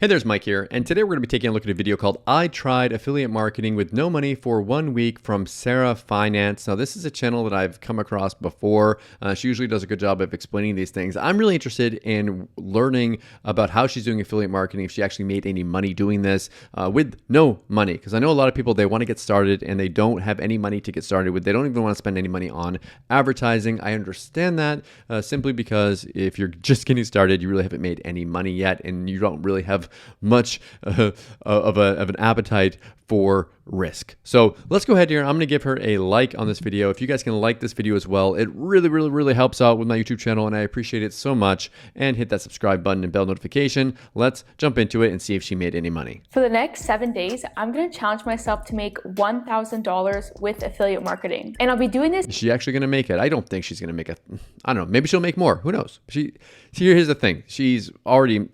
Hey, there's Mike here, and today we're going to be taking a look at a video called I Tried Affiliate Marketing with No Money for 1 Week from Sarah Finance. Now, this is a channel that I've come across before. She usually does a good job of explaining these things. I'm really interested in learning about how she's doing affiliate marketing, if she actually made any money doing this with no money. Because I know a lot of people, they want to get started and they don't have any money to get started with. They don't even want to spend any money on advertising. I understand that simply because if you're just getting started, you really haven't made any money yet, and you don't really have much of an appetite for risk. So let's go ahead here. I'm going to give her a like on this video. If you guys can like this video as well, it really helps out with my YouTube channel, and I appreciate it so much. And hit that subscribe button and bell notification. Let's jump into it and see if she made any money. For the next 7 days, I'm going to challenge myself to make $1,000 with affiliate marketing. And I'll be doing this. Is she actually going to make it? I don't think she's going to make it. I don't know. Maybe she'll make more. Who knows? Here's the thing.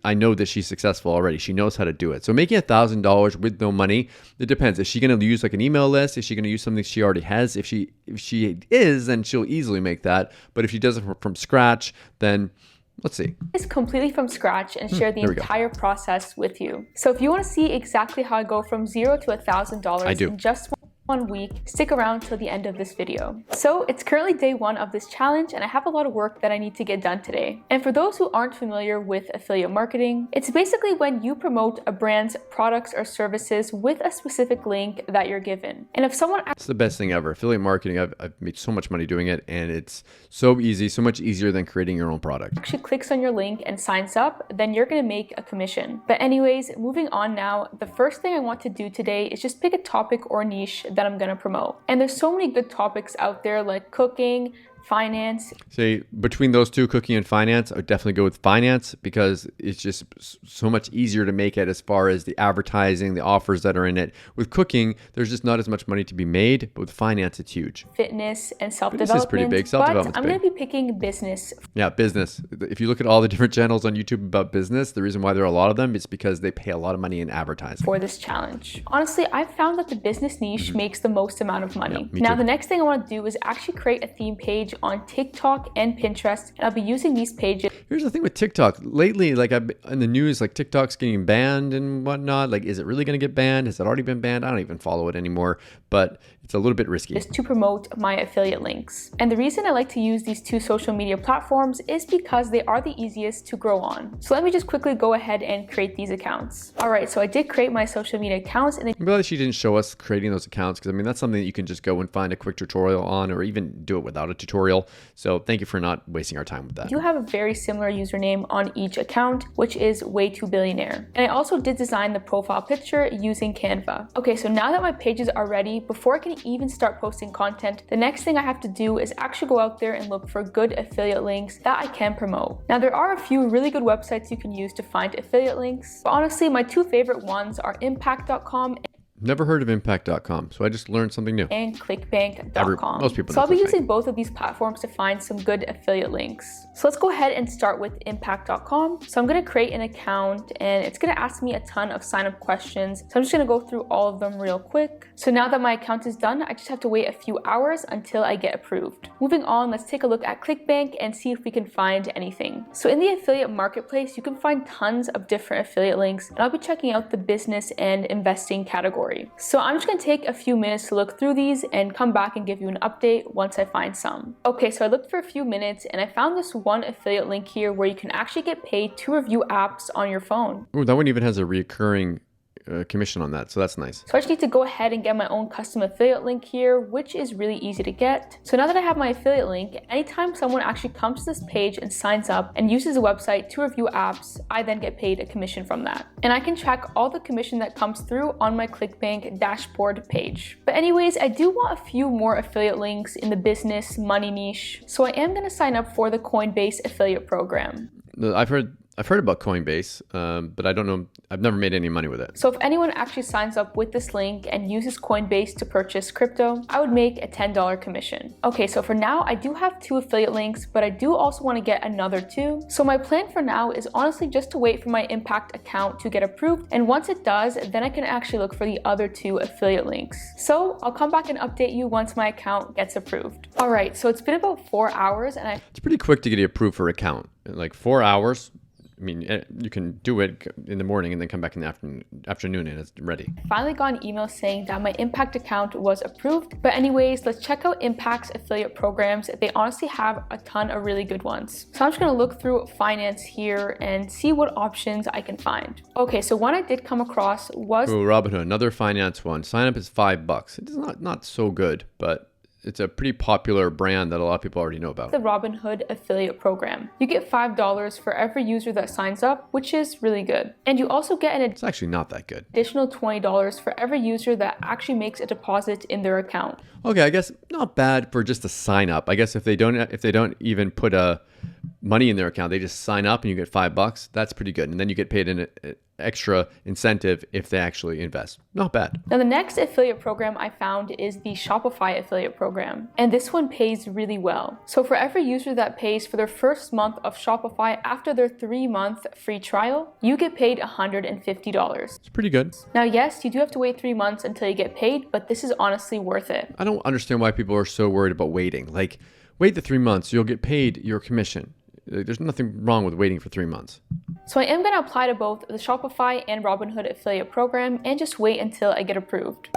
I know that she's successful already. She knows how to do it. So making $1,000 with no money, it depends. Is she going to use like an email list? Is she going to use something she already has? If she is, then she'll easily make that. But if she does it from scratch, then let's see. It's completely from scratch and share the entire process with you. So if you want to see exactly how I go from $0 to $1,000 in just 1 week, stick around till the end of this video. So it's currently day 1 of this challenge, and I have a lot of work that I need to get done today. And for those who aren't familiar with affiliate marketing, it's basically when you promote a brand's products or services with a specific link that you're given. And if someone It's the best thing ever. Affiliate marketing, I've made so much money doing it, and it's so easy, so much easier than creating your own product. Actually clicks on your link and signs up, then you're going to make a commission. But anyways, moving on now, the first thing I want to do today is just pick a topic or niche that I'm going to promote. And there's so many good topics out there like cooking, finance. Say between those two, cooking and finance, I would definitely go with finance because it's just so much easier to make it as far as the advertising, the offers that are in it. With cooking, there's just not as much money to be made, but with finance, it's huge. Fitness and self-development. This is pretty big. Self-development's I'm going to be picking business. Yeah, business. If you look at all the different channels on YouTube about business, the reason why there are a lot of them is because they pay a lot of money in advertising. For this challenge. Honestly, I've found that the business niche makes the most amount of money. Yeah, now, the next thing I want to do is actually create a theme page on TikTok and Pinterest, and I'll be using these pages. Here's the thing with TikTok. Lately, like I've been in the news, like TikTok's getting banned and whatnot. Like, is it really going to get banned? Has it already been banned? I don't even follow it anymore, but it's a little bit risky. Is to promote my affiliate links. And the reason I like to use these two social media platforms is because they are the easiest to grow on. So let me just quickly go ahead and create these accounts. All right, so I did create my social media accounts. And I'm glad that she didn't show us creating those accounts because I mean, that's something that you can just go and find a quick tutorial on or even do it without a tutorial. So thank you for not wasting our time with that. I do have a very similar username on each account, which is Way2Billionaire. And I also did design the profile picture using Canva. Okay, so now that my pages are ready, before I can even start posting content, the next thing I have to do is actually go out there and look for good affiliate links that I can promote. Now, there are a few really good websites you can use to find affiliate links, but honestly, my two favorite ones are impact.com Never heard of impact.com, so I just learned something new. and clickbank.com. Most people So know I'll be Clickbank. using both of these platforms to find some good affiliate links. So let's go ahead and start with impact.com. So I'm going to create an account and it's going to ask me a ton of sign up questions. So I'm just going to go through all of them real quick. So now that my account is done, I just have to wait a few hours until I get approved. Moving on, let's take a look at ClickBank and see if we can find anything. So in the affiliate marketplace, you can find tons of different affiliate links, and I'll be checking out the business and investing category. So I'm just going to take a few minutes to look through these and come back and give you an update once I find some. Okay, so I looked for a few minutes and I found this one affiliate link here where you can actually get paid to review apps on your phone. Ooh, that one even has a recurring commission on that, so that's nice. So I just need to go ahead and get my own custom affiliate link here, which is really easy to get. So now that I have my affiliate link, anytime someone actually comes to this page and signs up and uses a website to review apps, I then get paid a commission from that. And I can track all the commission that comes through on my ClickBank dashboard page. But anyways, I do want a few more affiliate links in the business money niche, so I am going to sign up for the Coinbase affiliate program. I've heard about Coinbase, but I don't know. I've never made any money with it. So if anyone actually signs up with this link and uses Coinbase to purchase crypto, I would make a $10 commission. Okay, so for now, I do have 2 affiliate links, but I do also want to get another 2. So my plan for now is honestly just to wait for my Impact account to get approved. And once it does, then I can actually look for the other 2 affiliate links. So I'll come back and update you once my account gets approved. All right, so it's been about 4 hours and It's pretty quick to get approved for account. Like 4 hours. I mean, you can do it in the morning and then come back in the afternoon and it's ready. Finally got an email saying that my Impact account was approved. But anyways, let's check out Impact's affiliate programs. They honestly have a ton of really good ones. So I'm just gonna look through finance here and see what options I can find. Okay, so one I did come across was Robinhood, another finance one. Sign up is $5. It's not so good, but it's a pretty popular brand that a lot of people already know about. The Robinhood affiliate program. You get $5 for every user that signs up, which is really good. And you also get an It's actually not that good. additional $20 for every user that actually makes a deposit in their account. Okay, I guess not bad for just a sign up. I guess if they don't even put money in their account, they just sign up and you get $5. That's pretty good. And then you get paid an extra incentive if they actually invest. Not bad. Now the next affiliate program I found is the Shopify affiliate program. And this one pays really well. So for every user that pays for their first month of Shopify after their 3-month free trial, you get paid $150. It's pretty good. Now yes, you do have to wait 3 months until you get paid, but this is honestly worth it. I don't understand why people are so worried about waiting. Like, wait the 3 months, you'll get paid your commission. There's nothing wrong with waiting for 3 months. So I am going to apply to both the Shopify and Robinhood affiliate program and just wait until I get approved.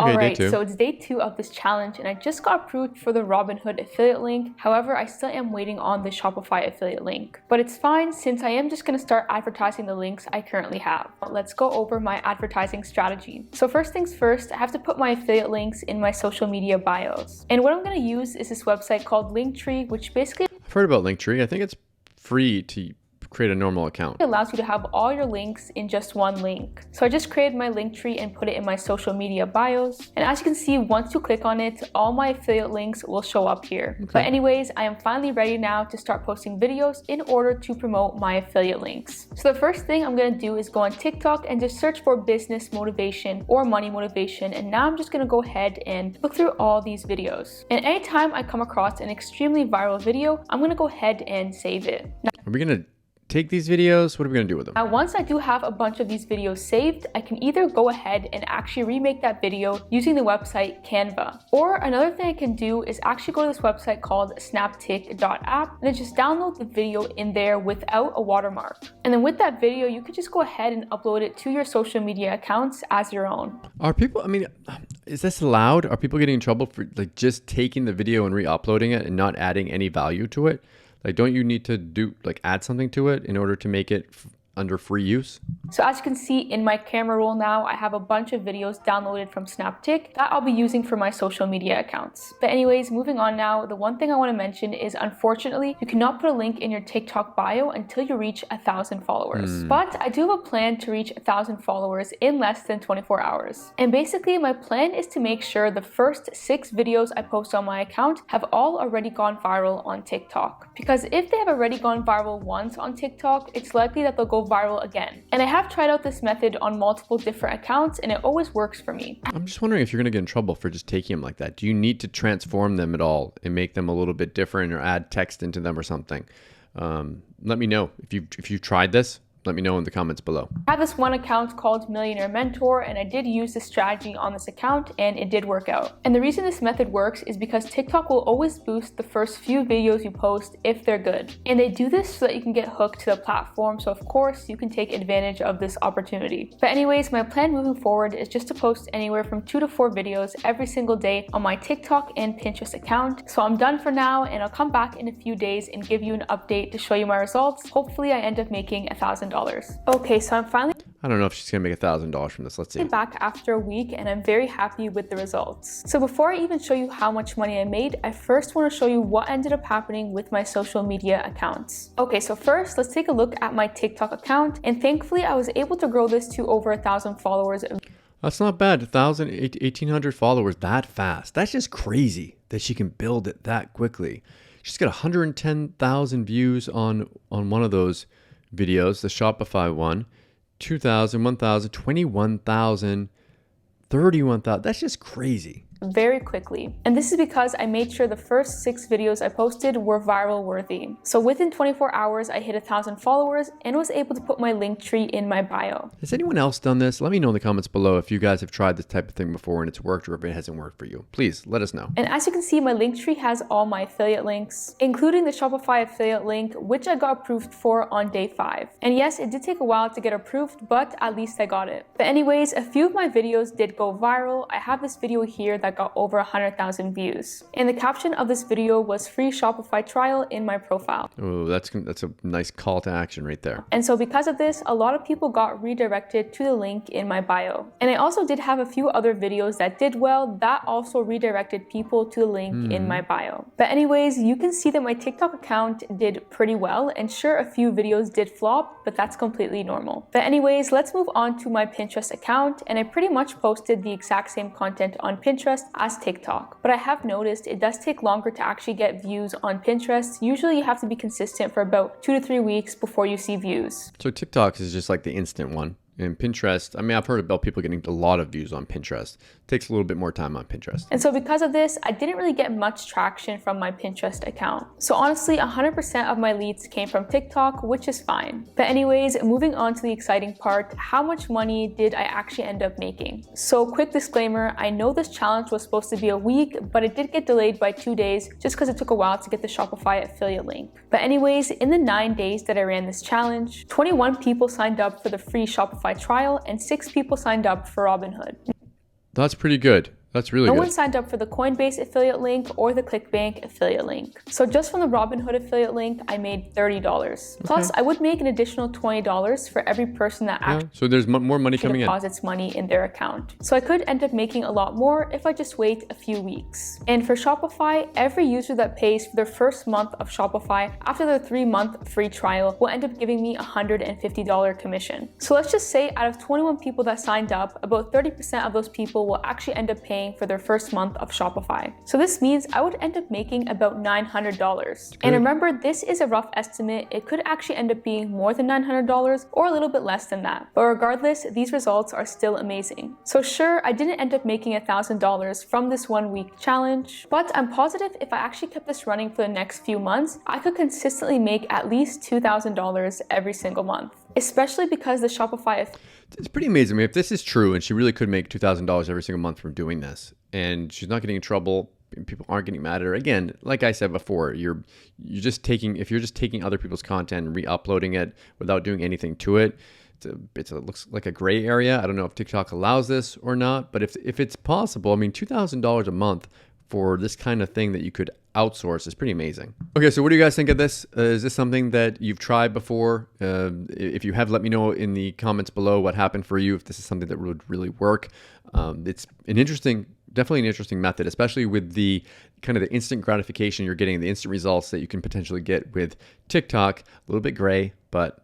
Okay, Alright, day 2. so it's day 2 of this challenge and I just got approved for the Robinhood affiliate link. However, I still am waiting on the Shopify affiliate link. But it's fine since I am just going to start advertising the links I currently have. Let's go over my advertising strategy. So first things first, I have to put my affiliate links in my social media bios. And what I'm going to use is this website called Linktree, which basically I've heard about Linktree. I think it's free to create a normal account. It allows you to have all your links in just one link. So I just created my Linktree and put it in my social media bios. And as you can see, once you click on it, all my affiliate links will show up here. Okay. But anyways, I am finally ready now to start posting videos in order to promote my affiliate links. So the first thing I'm gonna do is go on TikTok and just search for business motivation or money motivation. And now I'm just gonna go ahead and look through all these videos. And anytime I come across an extremely viral video, I'm gonna go ahead and save it. Are we gonna take these videos? What are we gonna do with them? Now, once I do have a bunch of these videos saved, I can either go ahead and actually remake that video using the website Canva. Or another thing I can do is actually go to this website called snaptik.app and then just download the video in there without a watermark. And then with that video, you could just go ahead and upload it to your social media accounts as your own. Are people, I mean, is this allowed? Are people getting in trouble for like just taking the video and re-uploading it and not adding any value to it? Like, don't you need to add something to it in order to make it under free use? So as you can see in my camera roll now, I have a bunch of videos downloaded from Snaptik that I'll be using for my social media accounts. But anyways, moving on now, the one thing I want to mention is unfortunately, you cannot put a link in your TikTok bio until you reach 1,000 followers. But I do have a plan to reach 1,000 followers in less than 24 hours. And basically, my plan is to make sure the first 6 videos I post on my account have all already gone viral on TikTok. Because if they have already gone viral once on TikTok, it's likely that they'll go viral again. And I have tried out this method on multiple different accounts and it always works for me. I'm just wondering if you're gonna get in trouble for just taking them like that. Do you need to transform them at all and make them a little bit different or add text into them or something? Let me know if you've tried this. Let me know in the comments below. I have this one account called Millionaire Mentor and I did use this strategy on this account and it did work out. And the reason this method works is because TikTok will always boost the first few videos you post if they're good. And they do this so that you can get hooked to the platform, so of course you can take advantage of this opportunity. But anyways, my plan moving forward is just to post anywhere from 2 to 4 videos every single day on my TikTok and Pinterest account. So I'm done for now and I'll come back in a few days and give you an update to show you my results. Hopefully I end up making $1,000. Okay, so I'm finally I don't know if she's gonna make $1,000 from this. Let's see. back after a week and I'm very happy with the results. So before I even show you how much money I made, I first want to show you what ended up happening with my social media accounts. Okay, so first let's take a look at my TikTok account and thankfully I was able to grow this to over 1,000 followers. That's not bad. 1,000, 1,800 followers that fast. That's just crazy that she can build it that quickly. She's got 110,000 views on one of those videos, the Shopify one. 2,000, 1,000, 21,000, 31,000. That's just crazy. very quickly. And this is because I made sure the first 6 videos I posted were viral worthy. So within 24 hours, I hit 1,000 followers and was able to put my link tree in my bio. Has anyone else done this? Let me know in the comments below if you guys have tried this type of thing before and it's worked, or if it hasn't worked for you. Please let us know. And as you can see, my link tree has all my affiliate links, including the Shopify affiliate link, which I got approved for on day 5. And yes, it did take a while to get approved, but at least I got it. But anyways, a few of my videos did go viral. I have this video here that got over 100,000 views. And the caption of this video was free Shopify trial in my profile. Oh, that's a nice call to action right there. And so because of this, a lot of people got redirected to the link in my bio. And I also did have a few other videos that did well that also redirected people to the link in my bio. But anyways, you can see that my TikTok account did pretty well, and sure, a few videos did flop, but that's completely normal. But anyways, let's move on to my Pinterest account, and I pretty much posted the exact same content on Pinterest as TikTok. But I have noticed it does take longer to actually get views on Pinterest. Usually you have to be consistent for about 2 to 3 weeks before you see views. So TikTok is just like the instant one. And Pinterest, I mean, I've heard about people getting a lot of views on Pinterest. It takes a little bit more time on Pinterest. And so because of this, I didn't really get much traction from my Pinterest account. So honestly, 100% of my leads came from TikTok, which is fine. But anyways, moving on to the exciting part, how much money did I actually end up making? So quick disclaimer, I know this challenge was supposed to be a week, but it did get delayed by 2 days just because it took a while to get the Shopify affiliate link. But anyways, in the 9 days that I ran this challenge, 21 people signed up for the free Shopify trial and 6 people signed up for Robinhood. That's pretty good. That's really good. No one signed up for the Coinbase affiliate link or the ClickBank affiliate link. So just from the Robinhood affiliate link, I made $30. Plus, I would make an additional $20 for every person that actually so there's more money coming in. deposits money in their account. So I could end up making a lot more if I just wait a few weeks. And for Shopify, every user that pays for their first month of Shopify after their 3-month free trial will end up giving me a $150 commission. So let's just say out of 21 people that signed up, about 30% of those people will actually end up paying for their first month of Shopify. So this means I would end up making about $900. And remember, this is a rough estimate. It could actually end up being more than $900 or a little bit less than that. But regardless, these results are still amazing. So sure, I didn't end up making $1,000 from this 1-week challenge, but I'm positive if I actually kept this running for the next few months, I could consistently make at least $2,000 every single month. Especially because the Shopify... It's pretty amazing. I mean, if this is true and she really could make $2,000 every single month from doing this, and she's not getting in trouble, people aren't getting mad at her. Again, like I said before, you're just taking, if you're just taking other people's content and re-uploading it without doing anything to it, it looks like a gray area. I don't know if TikTok allows this or not, but if it's possible, I mean, $2,000 a month for this kind of thing that you could outsource is pretty amazing. Okay, so what do you guys think of this? Is this something that you've tried before? If you have, let me know in the comments below what happened for you, if this is something that would really work. It's definitely an interesting method, especially with the kind of the instant gratification you're getting, the instant results that you can potentially get with TikTok. A little bit gray, but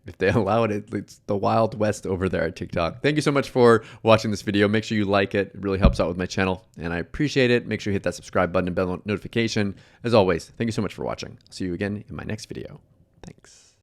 if they allow it, it's the Wild West over there at TikTok. Thank you so much for watching this video. Make sure you like it. It really helps out with my channel, and I appreciate it. Make sure you hit that subscribe button and bell notification. As always, thank you so much for watching. I'll see you again in my next video. Thanks.